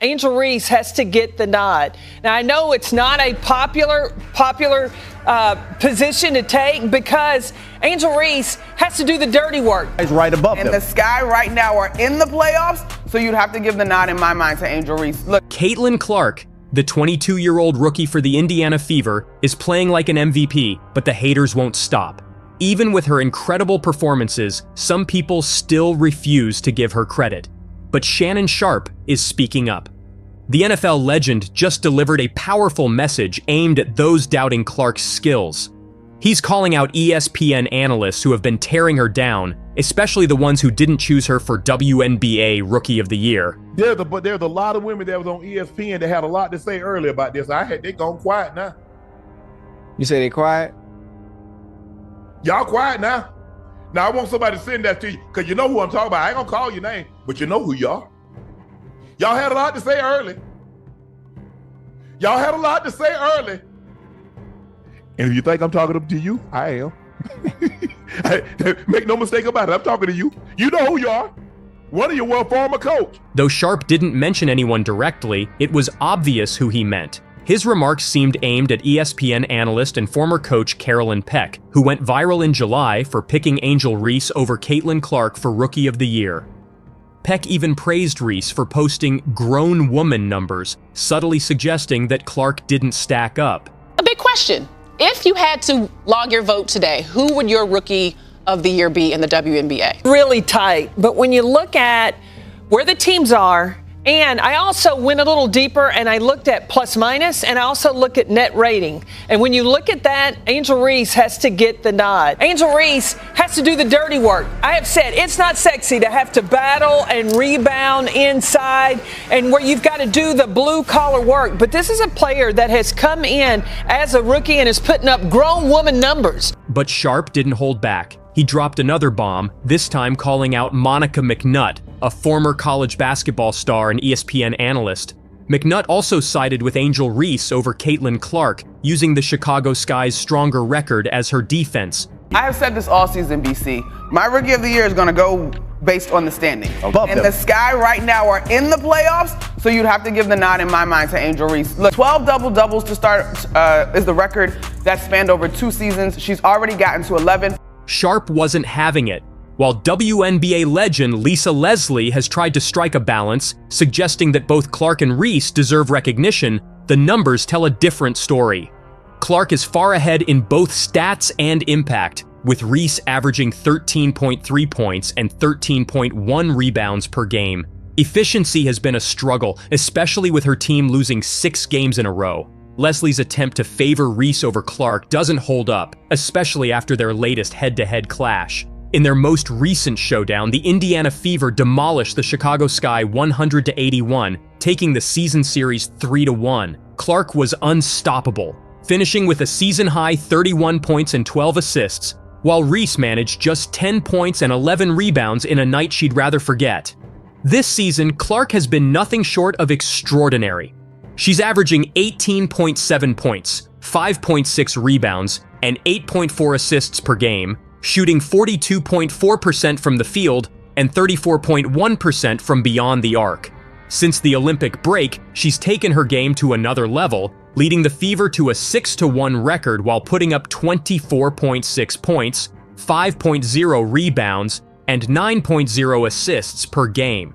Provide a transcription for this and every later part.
Angel Reese has to get the nod. Now, I know it's not a popular position to take because Angel Reese has to do the dirty work. It's right above them. And the Sky right now are in the playoffs, so you'd have to give the nod in my mind to Angel Reese. Look, Caitlin Clark, the 22-year-old rookie for the Indiana Fever, is playing like an MVP, but the haters won't stop. Even with her incredible performances, some people still refuse to give her credit. But Shannon Sharpe is speaking up. The NFL legend just delivered a powerful message aimed at those doubting Clark's skills. He's calling out ESPN analysts who have been tearing her down, especially the ones who didn't choose her for WNBA Rookie of the Year. There's a lot of women that was on ESPN that had a lot to say earlier about this. They gone quiet now. You say they quiet? Y'all quiet now. Now I want somebody to send that to you, because you know who I'm talking about. I ain't gonna call your name, but you know who you are. Y'all had a lot to say early. Y'all had a lot to say early. And if you think I'm talking to you, I am. Make no mistake about it, I'm talking to you. You know who you are. One of you were a former coach. Though Sharpe didn't mention anyone directly, it was obvious who he meant. His remarks seemed aimed at ESPN analyst and former coach Carolyn Peck, who went viral in July for picking Angel Reese over Caitlin Clark for Rookie of the Year. Peck even praised Reese for posting grown woman numbers, subtly suggesting that Clark didn't stack up. A big question. If you had to log your vote today, who would your Rookie of the Year be in the WNBA? Really tight. But when you look at where the teams are, and I also went a little deeper and I looked at plus minus, and I also look at net rating. And when you look at that, Angel Reese has to get the nod. Angel Reese has to do the dirty work. I have said it's not sexy to have to battle and rebound inside and where you've got to do the blue collar work. But this is a player that has come in as a rookie and is putting up grown woman numbers. But Sharpe didn't hold back. He dropped another bomb, this time calling out Monica McNutt, a former college basketball star and ESPN analyst. McNutt also sided with Angel Reese over Caitlin Clark, using the Chicago Sky's stronger record as her defense. I have said this all season, BC. My Rookie of the Year is going to go based on the standings. And the Sky right now are in the playoffs, so you'd have to give the nod in my mind to Angel Reese. Look, 12 double-doubles to start is the record that spanned over 2 seasons. She's already gotten to 11. Sharpe wasn't having it. While WNBA legend Lisa Leslie has tried to strike a balance, suggesting that both Clark and Reese deserve recognition, the numbers tell a different story. Clark is far ahead in both stats and impact, with Reese averaging 13.3 points and 13.1 rebounds per game. Efficiency has been a struggle, especially with her team losing 6 games in a row. Leslie's attempt to favor Reese over Clark doesn't hold up, especially after their latest head-to-head clash. In their most recent showdown, the Indiana Fever demolished the Chicago Sky 100-81, taking the season series 3-1. Clark was unstoppable, finishing with a season-high 31 points and 12 assists, while Reese managed just 10 points and 11 rebounds in a night she'd rather forget. This season, Clark has been nothing short of extraordinary. She's averaging 18.7 points, 5.6 rebounds, and 8.4 assists per game, shooting 42.4% from the field and 34.1% from beyond the arc. Since the Olympic break, she's taken her game to another level, leading the Fever to a 6-1 record while putting up 24.6 points, 5.0 rebounds, and 9.0 assists per game.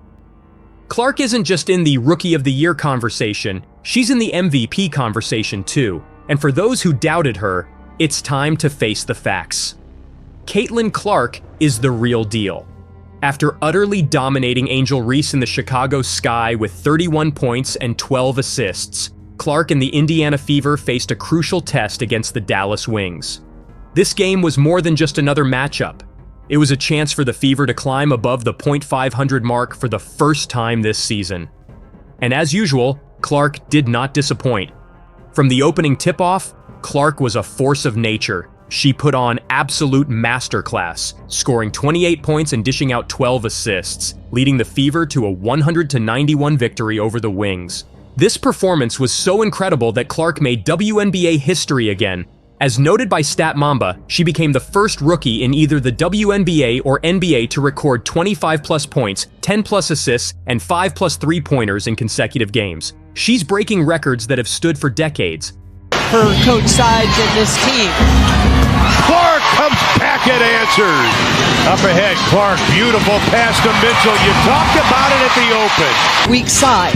Clark isn't just in the Rookie of the Year conversation, she's in the MVP conversation too. And for those who doubted her, it's time to face the facts. Caitlin Clark is the real deal. After utterly dominating Angel Reese in the Chicago Sky with 31 points and 12 assists, Clark and the Indiana Fever faced a crucial test against the Dallas Wings. This game was more than just another matchup. It was a chance for the Fever to climb above the .500 mark for the first time this season. And as usual, Clark did not disappoint. From the opening tip-off, Clark was a force of nature. She put on absolute masterclass, scoring 28 points and dishing out 12 assists, leading the Fever to a 100-91 victory over the Wings. This performance was so incredible that Clark made WNBA history again, As noted by Stat Mamba, she became the first rookie in either the WNBA or NBA to record 25-plus points, 10-plus assists, and 5-plus three-pointers in consecutive games. She's breaking records that have stood for decades. Her coach sides in this team. Clark comes back and answers. Up ahead, Clark, beautiful pass to Mitchell. You talked about it at the open. Weak side.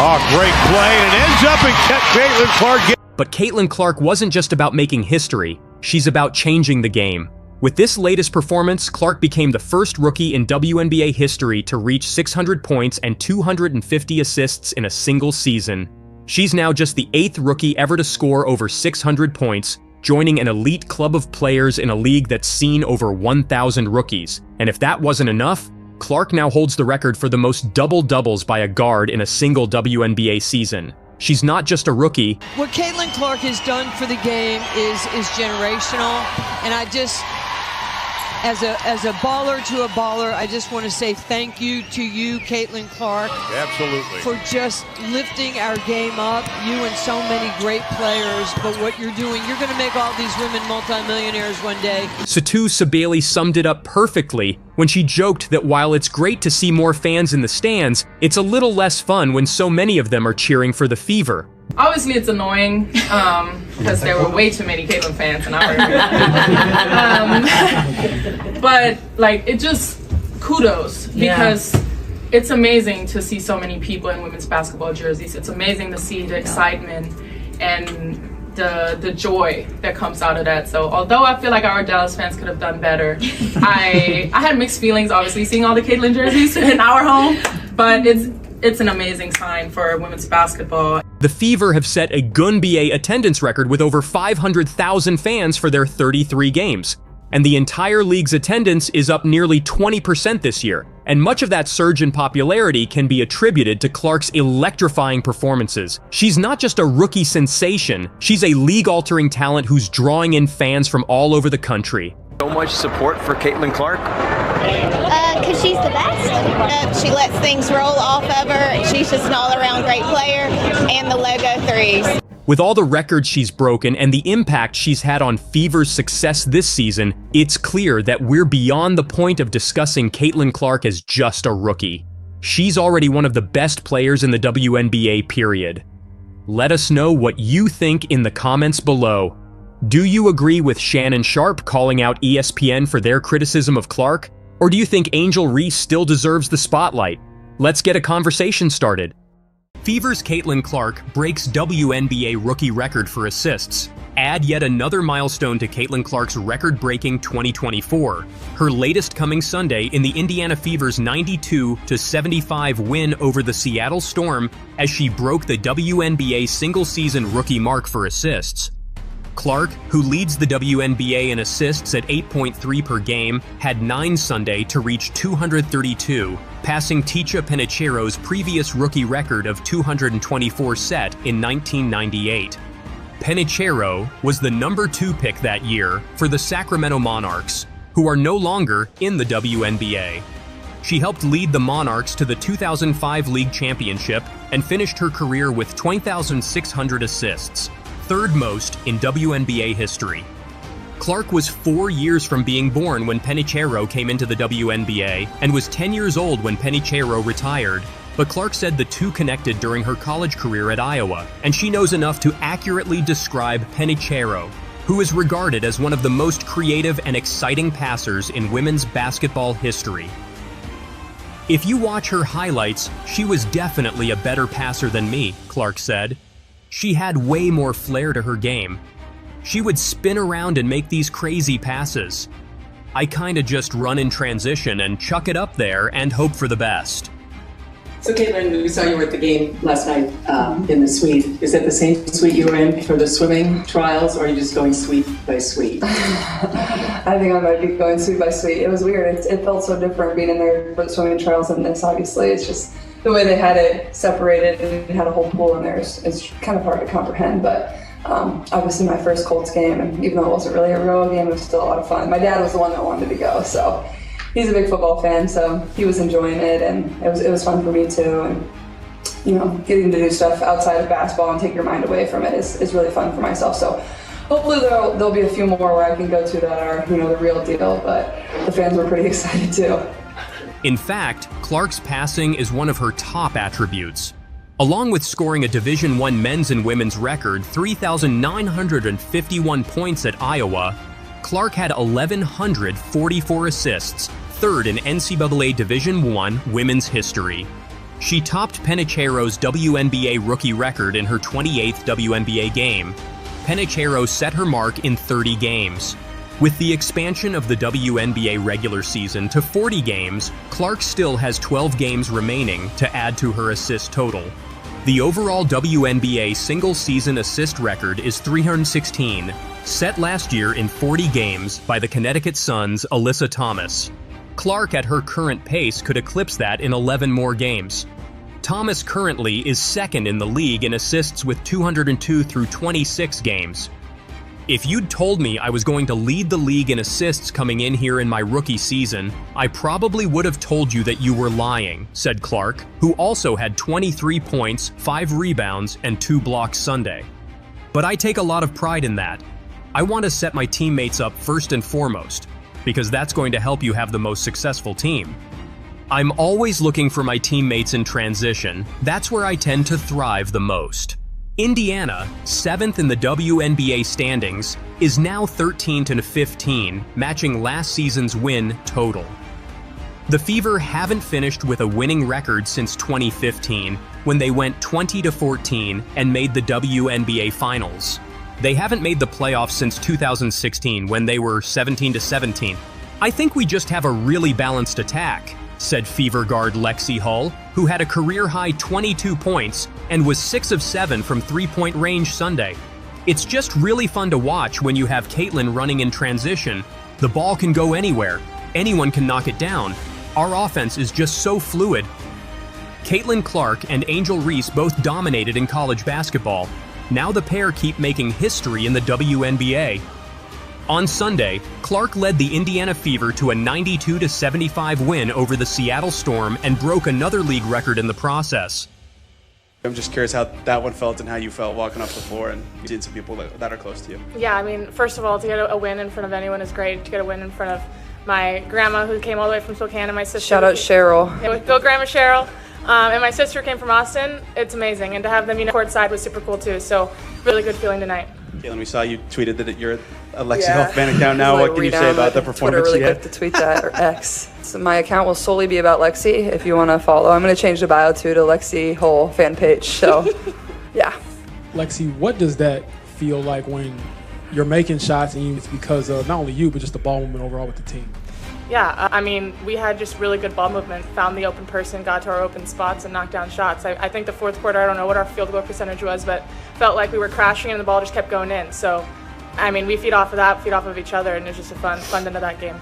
Oh, great play, and it ends up in Caitlin Clark. But Caitlin Clark wasn't just about making history, she's about changing the game. With this latest performance, Clark became the first rookie in WNBA history to reach 600 points and 250 assists in a single season. She's now just the 8th rookie ever to score over 600 points, joining an elite club of players in a league that's seen over 1,000 rookies. And if that wasn't enough, Clark now holds the record for the most double-doubles by a guard in a single WNBA season. She's not just a rookie. What Caitlin Clark has done for the game is generational, and I just, as a baller to a baller, I just want to say thank you to you, Caitlin Clark. Absolutely. For just lifting our game up, you and so many great players. But what you're doing, you're going to make all these women multimillionaires one day. Satu Sabali summed it up perfectly when she joked that while it's great to see more fans in the stands, it's a little less fun when so many of them are cheering for the Fever. Obviously, it's annoying because there were way too many Caitlin fans in our area. But like, it just kudos because it's amazing to see so many people in women's basketball jerseys. It's amazing to see the excitement and the joy that comes out of that. So although I feel like our Dallas fans could have done better, I had mixed feelings, obviously, seeing all the Caitlin jerseys in our home, but it's an amazing sign for women's basketball. The Fever have set a WNBA attendance record with over 500,000 fans for their 33 games. And the entire league's attendance is up nearly 20% this year. And much of that surge in popularity can be attributed to Clark's electrifying performances. She's not just a rookie sensation, she's a league-altering talent who's drawing in fans from all over the country. So much support for Caitlin Clark? Because she's the best. She lets things roll off of her. She's just an all-around great player, and the logo threes. With all the records she's broken and the impact she's had on Fever's success this season, it's clear that we're beyond the point of discussing Caitlin Clark as just a rookie. She's already one of the best players in the WNBA, period. Let us know what you think in the comments below. Do you agree with Shannon Sharpe calling out ESPN for their criticism of Clark? Or do you think Angel Reese still deserves the spotlight? Let's get a conversation started. Fever's Caitlin Clark breaks WNBA rookie record for assists. Add yet another milestone to Caitlin Clark's record-breaking 2024. Her latest coming Sunday in the Indiana Fever's 92-75 win over the Seattle Storm as she broke the WNBA single-season rookie mark for assists. Clark, who leads the WNBA in assists at 8.3 per game, had 9 Sunday to reach 232, passing Ticha Penicheiro's previous rookie record of 224 set in 1998. Penicheiro was the number 2 pick that year for the Sacramento Monarchs, who are no longer in the WNBA. She helped lead the Monarchs to the 2005 League Championship and finished her career with 20,600 assists, third most in WNBA history. Clark was 4 years from being born when Penicheiro came into the WNBA and was 10 years old when Penicheiro retired, but Clark said the two connected during her college career at Iowa, and she knows enough to accurately describe Penicheiro, who is regarded as one of the most creative and exciting passers in women's basketball history. If you watch her highlights, she was definitely a better passer than me, Clark said. She had way more flair to her game. She would spin around and make these crazy passes. I kinda just run in transition and chuck it up there and hope for the best. So Caitlin, we saw you were at the game last night in the suite. Is that the same suite you were in for the swimming trials, or are you just going suite by suite? I think I might be going suite by suite. It was weird. It felt so different being in there for the swimming trials than this, obviously. It's just the way they had it separated and had a whole pool in there is kind of hard to comprehend, but obviously my first Colts game, and even though it wasn't really a real game, it was still a lot of fun. My dad was the one that wanted to go, so he's a big football fan, so he was enjoying it, and it was fun for me too. And you know, getting to do stuff outside of basketball and take your mind away from it is really fun for myself. So hopefully there'll be a few more where I can go to that are, the real deal, but the fans were pretty excited too. In fact, Clark's passing is one of her top attributes. Along with scoring a Division I men's and women's record 3,951 points at Iowa, Clark had 1,144 assists, third in NCAA Division I women's history. She topped Penicheiro's WNBA Rookie record in her 28th WNBA game. Penicheiro set her mark in 30 games. With the expansion of the WNBA regular season to 40 games, Clark still has 12 games remaining to add to her assist total. The overall WNBA single-season assist record is 316, set last year in 40 games by the Connecticut Sun's Alyssa Thomas. Clark, at her current pace, could eclipse that in 11 more games. Thomas currently is second in the league in assists with 202 through 26 games. If you'd told me I was going to lead the league in assists coming in here in my rookie season, I probably would have told you that you were lying, said Clark, who also had 23 points, 5 rebounds, and 2 blocks Sunday. But I take a lot of pride in that. I want to set my teammates up first and foremost, because that's going to help you have the most successful team. I'm always looking for my teammates in transition. That's where I tend to thrive the most. Indiana, 7th in the WNBA standings, is now 13-15, matching last season's win total. The Fever haven't finished with a winning record since 2015, when they went 20-14 and made the WNBA Finals. They haven't made the playoffs since 2016, when they were 17-17. I think we just have a really balanced attack, said Fever guard Lexi Hull, who had a career-high 22 points and was 6 of 7 from three-point range Sunday. It's just really fun to watch when you have Caitlin running in transition. The ball can go anywhere. Anyone can knock it down. Our offense is just so fluid. Caitlin Clark and Angel Reese both dominated in college basketball. Now the pair keep making history in the WNBA. On Sunday, Clark led the Indiana Fever to a 92-75 win over the Seattle Storm and broke another league record in the process. I'm just curious how that one felt and how you felt walking off the floor and seeing some people that are close to you. Yeah, I mean, first of all, to get a win in front of anyone is great. To get a win in front of my grandma, who came all the way from Spokane, and my sister. Shout out Cheryl. Go Grandma Cheryl. And my sister came from Austin. It's amazing. And to have them courtside was super cool too. So really good feeling tonight. Caitlin, we saw you tweeted that you're a Lexi Hull fan account now. What can you say about the performance? Twitter really quick to tweet that, or X. So my account will solely be about Lexi. If you want to follow, I'm going to change the bio to Lexi Hull fan page. So, yeah. Lexi, what does that feel like when you're making shots and it's because of not only you but just the ball movement overall with the team? Yeah, I mean, we had just really good ball movement, found the open person, got to our open spots, and knocked down shots. I think the fourth quarter, I don't know what our field goal percentage was, but felt like we were crashing and the ball just kept going in. So, I mean, we feed off of that, feed off of each other, and it was just a fun end of that game.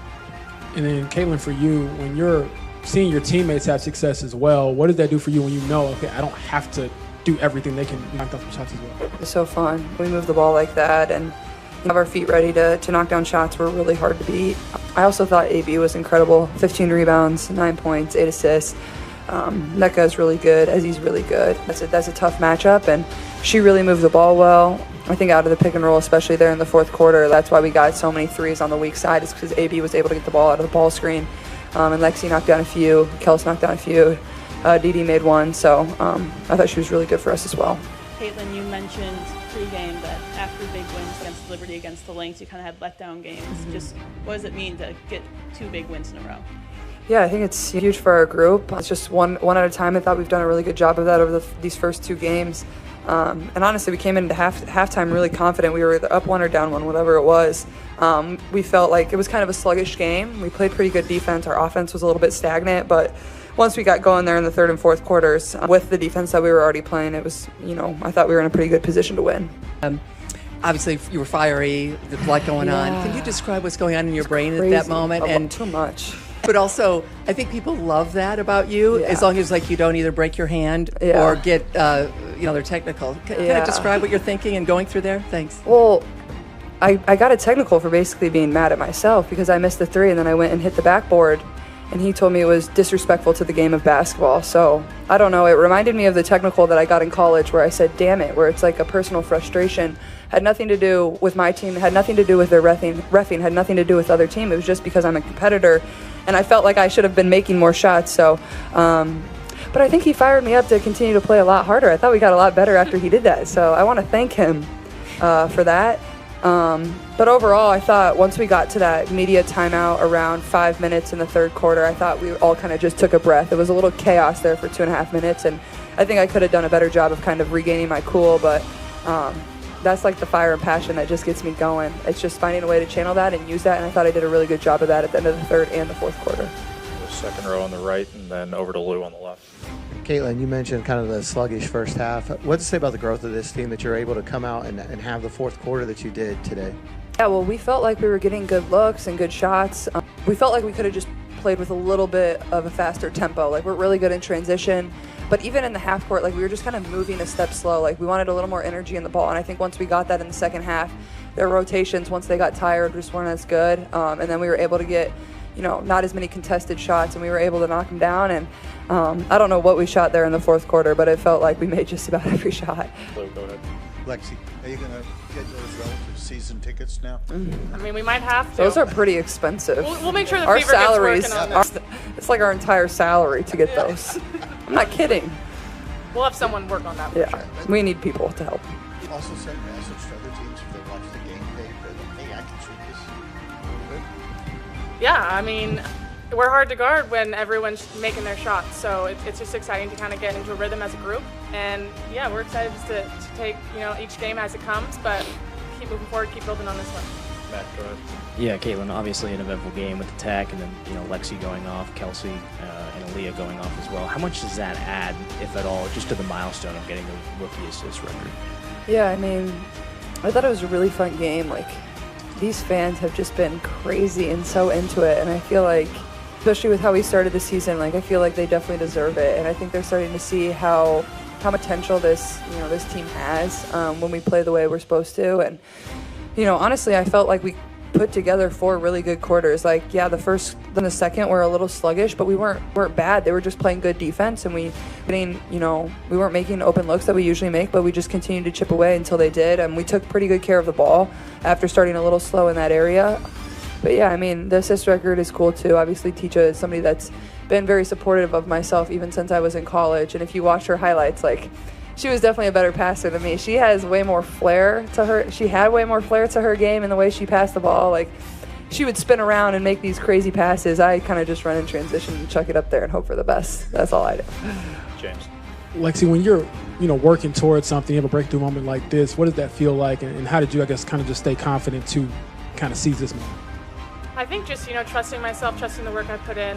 And then, Caitlin, for you, when you're seeing your teammates have success as well, what does that do for you when you know, okay, I don't have to do everything, they can knock down some shots as well? It's so fun. We move the ball like that and have our feet ready to knock down shots were really hard to beat. I also thought AB was incredible. 15 rebounds, 9 points, 8 assists. Nneka is really good. Ezzy's really good. That's a tough matchup, and she really moved the ball well. I think out of the pick and roll, especially there in the fourth quarter, that's why we got so many threes on the weak side, is because AB was able to get the ball out of the ball screen. And Lexi knocked down a few. Kels knocked down a few. Dee made one. So I thought she was really good for us as well. Caitlin, you mentioned pregame that after big wins against Liberty, against the Lynx, you kind of had letdown games. Mm-hmm. Just what does it mean to get 2 big wins in a row? Yeah, I think it's huge for our group. It's just one at a time. I thought we've done a really good job of that over these first 2 games. And honestly, we came into halftime really confident. We were either up 1 or down 1, whatever it was. We felt like it was kind of a sluggish game. We played pretty good defense. Our offense was a little bit stagnant, but once we got going there in the third and fourth quarters, with the defense that we were already playing, it was, I thought we were in a pretty good position to win. Obviously, you were fiery. There's a lot going on. Can you describe what's going on in your brain at that moment? And too much. But also, I think people love that about you, as long as you don't either break your hand or get they're technical. Kind of describe what you're thinking and going through there. Thanks. Well, I got a technical for basically being mad at myself because I missed the 3 and then I went and hit the backboard. and he told me it was disrespectful to the game of basketball. So I don't know, it reminded me of the technical that I got in college where I said, damn it, where it's like a personal frustration. Had nothing to do with my team, had nothing to do with their reffing, had nothing to do with other team. It was just because I'm a competitor, and I felt like I should have been making more shots. So, but I think he fired me up to continue to play a lot harder. I thought we got a lot better after he did that. So I want to thank him for that. But overall, I thought once we got to that media timeout around 5 minutes in the third quarter, I thought we all kind of just took a breath. It was a little chaos there for 2.5 minutes, and I think I could have done a better job of kind of regaining my cool, but that's like the fire and passion that just gets me going. It's just finding a way to channel that and use that, and I thought I did a really good job of that at the end of the third and the fourth quarter. Second row on the right, and then over to Lou on the left. Caitlin, you mentioned kind of the sluggish first half. What to say about the growth of this team that you're able to come out and have the fourth quarter that you did today? Yeah, well, we felt like we were getting good looks and good shots. We felt like we could have just played with a little bit of a faster tempo. Like, we're really good in transition. But even in the half court, like, we were just kind of moving a step slow. Like, we wanted a little more energy in the ball. And I think once we got that in the second half, their rotations, once they got tired, just weren't as good. And then we were able to get, not as many contested shots, and we were able to knock them down. And I don't know what we shot there in the fourth quarter, but it felt like we made just about every shot. Lou, go ahead. Lexi, are you going to get those relative season tickets now? I mean, we might have to. Those are pretty expensive. We'll make sure the our Fever salaries, gets working on this. It's like our entire salary to get those. I'm not kidding. We'll have someone work on that for sure. We need people to help. Also send a message to other teams if they watch the game tape that, hey, I can shoot this a little bit. Yeah, I mean, we're hard to guard when everyone's making their shots. So it's just exciting to kind of get into a rhythm as a group. And yeah, we're excited just to take, each game as it comes, but keep moving forward, keep building on this one. Matt, go ahead. Yeah, Caitlin, obviously an eventful game with the Tech, and then Lexi going off, Kelsey and Aaliyah going off as well. How much does that add, if at all, just to the milestone of getting the rookie assist record? Yeah, I mean, I thought it was a really fun game. Like, these fans have just been crazy and so into it, and I feel like, especially with how we started the season, like, I feel like they definitely deserve it, and I think they're starting to see how potential this team has when we play the way we're supposed to. And honestly, I felt like we put together 4 really good quarters. Like, yeah, the first and the second were a little sluggish, but we weren't bad. They were just playing good defense, and we weren't making open looks that we usually make, but we just continued to chip away until they did, and we took pretty good care of the ball after starting a little slow in that area. But yeah, I mean, the assist record is cool too. Obviously, Teacha is somebody that's been very supportive of myself even since I was in college, and if you watch her highlights, like, she was definitely a better passer than me. She has way more flair to her. She had way more flair to her game in the way she passed the ball. Like, she would spin around and make these crazy passes. I kind of just run in transition and chuck it up there and hope for the best. That's all I do. James. Lexi, when you're working towards something, you have a breakthrough moment like this, what does that feel like, and how did you, I guess, kind of just stay confident to kind of seize this moment? I think just, trusting myself, trusting the work I put in,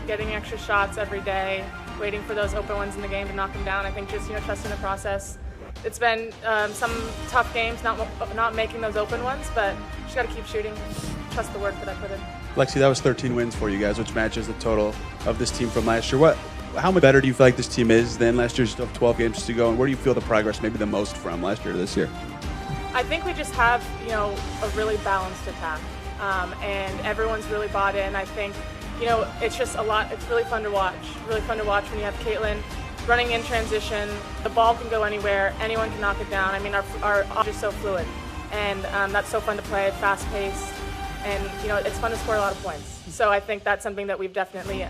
getting extra shots every day, waiting for those open ones in the game to knock them down. I think just, trusting the process. It's been some tough games, not making those open ones, but just got to keep shooting, trust the work that I put in. Lexi, that was 13 wins for you guys, which matches the total of this team from last year. How much better do you feel like this team is than last year? You still have 12 games to go, and where do you feel the progress maybe the most from last year to this year? I think we just have, a really balanced attack. And everyone's really bought in. I think, it's just a lot. It's really fun to watch. Really fun to watch when you have Caitlin running in transition. The ball can go anywhere. Anyone can knock it down. I mean, our offense is so fluid, and that's so fun to play. Fast paced, and it's fun to score a lot of points. So I think that's something that we've definitely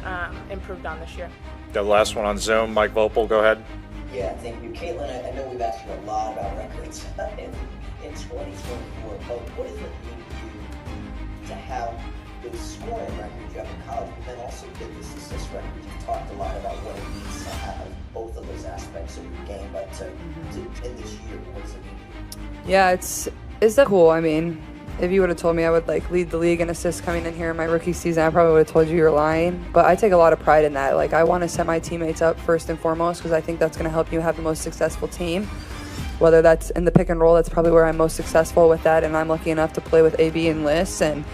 improved on this year. The last one on Zoom, Mike Vopel, go ahead. Yeah, thank you, Caitlin. I know we've asked you a lot about records in 2024, but what does it mean to have those scoring records you have in college, but then also get this assist record? You've talked a lot about what it means to have both of those aspects of your game, but in this year, what does it mean? Yeah, it's that cool. I mean, if you would have told me I would lead the league in assists coming in here in my rookie season, I probably would have told you were lying. But I take a lot of pride in that. Like, I want to set my teammates up first and foremost, because I think that's going to help you have the most successful team. Whether that's in the pick and roll, that's probably where I'm most successful with that, and I'm lucky enough to play with AB and Liz, and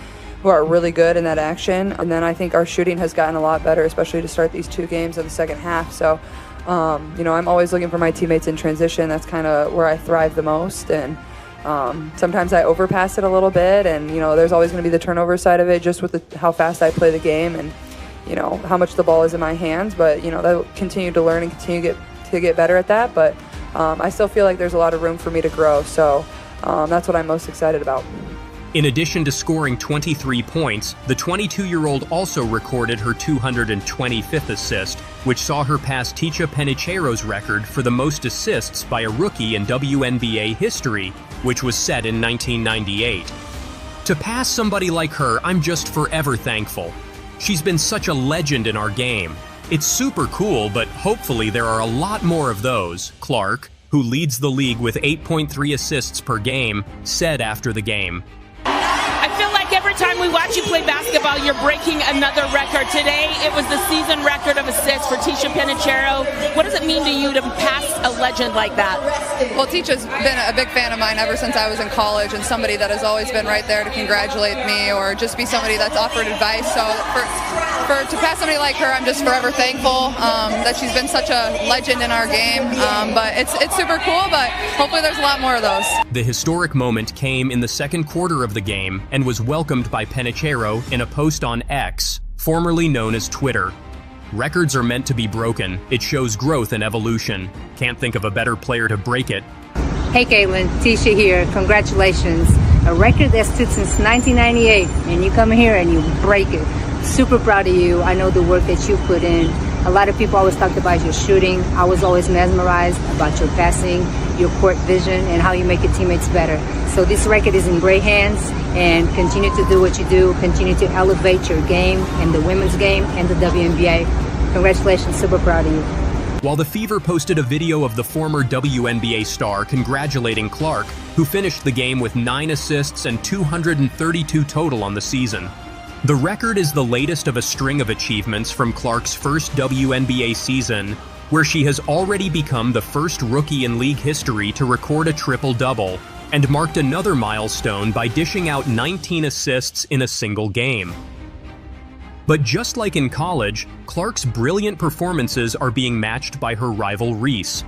who are really good in that action. And then I think our shooting has gotten a lot better, especially to start these 2 games of the second half. So, I'm always looking for my teammates in transition. That's kind of where I thrive the most. And sometimes I overpass it a little bit, and there's always going to be the turnover side of it, just with how fast I play the game. And how much the ball is in my hands, but they'll continue to learn and continue to get better at that. But I still feel like there's a lot of room for me to grow, so that's what I'm most excited about. In addition to scoring 23 points, the 22-year-old also recorded her 225th assist, which saw her pass Ticha Penicheiro's record for the most assists by a rookie in WNBA history, which was set in 1998. To pass somebody like her, I'm just forever thankful. She's been such a legend in our game. It's super cool, but hopefully there are a lot more of those, Clark, who leads the league with 8.3 assists per game, said after the game. I feel like every time we watch you play basketball, you're breaking another record. Today, it was the season record of assists for Ticha Penicheiro. What does it mean to you to pass a legend like that? Well, Ticha's been a big fan of mine ever since I was in college, and somebody that has always been right there to congratulate me or just be somebody that's offered advice. So to pass somebody like her, I'm just forever thankful that she's been such a legend in our game. But it's super cool, but hopefully there's a lot more of those. The historic moment came in the second quarter of the game and was welcomed by Penicheiro in a post on X, formerly known as Twitter. Records are meant to be broken. It shows growth and evolution. Can't think of a better player to break it. Hey Caitlin, Ticha here. Congratulations. A record that stood since 1998, and you come here and you break it. Super proud of you. I know the work that you put in. A lot of people always talked about your shooting. I was always mesmerized about your passing, your court vision, and how you make your teammates better. So this record is in great hands, and continue to do what you do. Continue to elevate your game and the women's game and the WNBA. Congratulations, super proud of you. While the Fever posted a video of the former WNBA star congratulating Clark, who finished the game with 9 assists and 232 total on the season. The record is the latest of a string of achievements from Clark's first WNBA season, where she has already become the first rookie in league history to record a triple-double, and marked another milestone by dishing out 19 assists in a single game. But just like in college, Clark's brilliant performances are being matched by her rival Reese.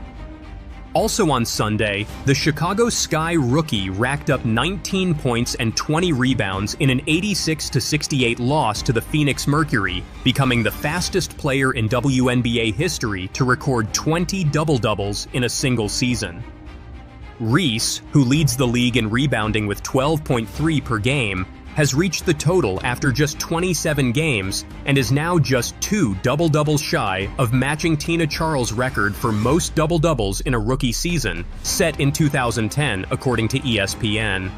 Also on Sunday, the Chicago Sky rookie racked up 19 points and 20 rebounds in an 86-68 loss to the Phoenix Mercury, becoming the fastest player in WNBA history to record 20 double-doubles in a single season. Reese, who leads the league in rebounding with 12.3 per game, has reached the total after just 27 games and is now just 2 double-doubles shy of matching Tina Charles' record for most double-doubles in a rookie season, set in 2010 according to ESPN.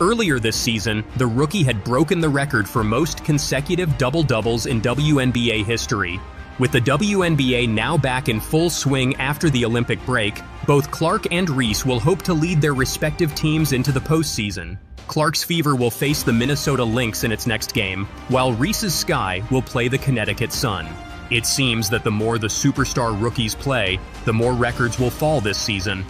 Earlier this season, the rookie had broken the record for most consecutive double-doubles in WNBA history. With the WNBA now back in full swing after the Olympic break, both Clark and Reese will hope to lead their respective teams into the postseason. Clark's Fever will face the Minnesota Lynx in its next game, while Reese's Sky will play the Connecticut Sun. It seems that the more the superstar rookies play, the more records will fall this season,